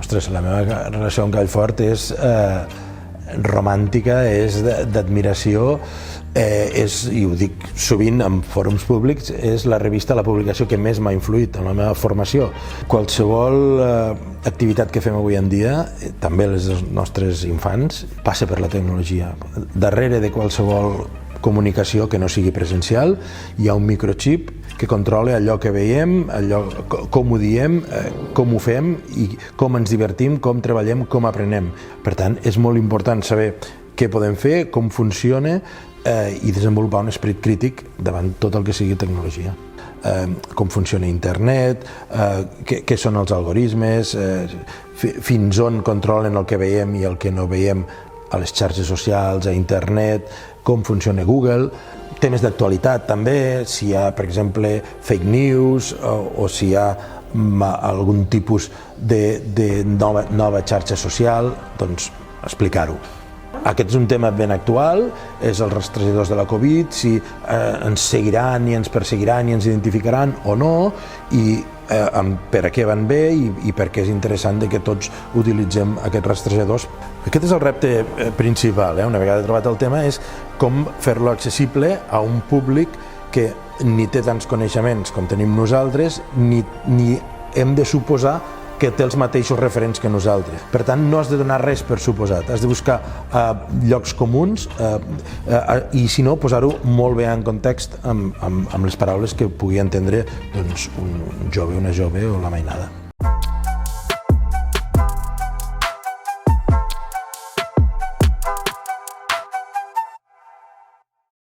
Ostres, la meva relació amb Gallfort és romàntica, és d'admiració, i ho dic sovint en fòrums públics, és la revista, la publicació que més m'ha influït en la meva formació. Qualsevol activitat que fem avui en dia, també les dels nostres infants, passa per la tecnologia. Darrere de qualsevol comunicació que no sigui presencial hi ha un microxip que controla allò que veiem, com ho diem, com ho fem i com ens divertim, com treballem, com aprenem. Per tant, és molt important saber què podem fer, com funciona i desenvolupar un esperit crític davant tot el que sigui tecnologia. Com funciona internet, què són els algoritmes, fins on controlen el que veiem i el que no veiem a les xarxes socials, a internet, com funciona Google, temes d'actualitat també, si hi ha, per exemple, fake news o si hi ha algun tipus de nova xarxa social, doncs explicar-ho. Aquest és un tema ben actual, és els rastrejadors de la Covid, si ens seguiran i ens perseguiran i ens identificaran o no, i per a què van bé i per què és interessant que tots utilitzem aquests rastrejadors. Aquest és el repte principal, una vegada trobat el tema, és com fer-lo accessible a un públic que ni té tants coneixements com tenim nosaltres, ni hem de suposar que té els mateixos referents que nosaltres. Per tant, no has de donar res per suposat, has de buscar llocs comuns i, si no, posar-ho molt bé en context amb les paraules que pugui entendre un jove, una jove o la mainada.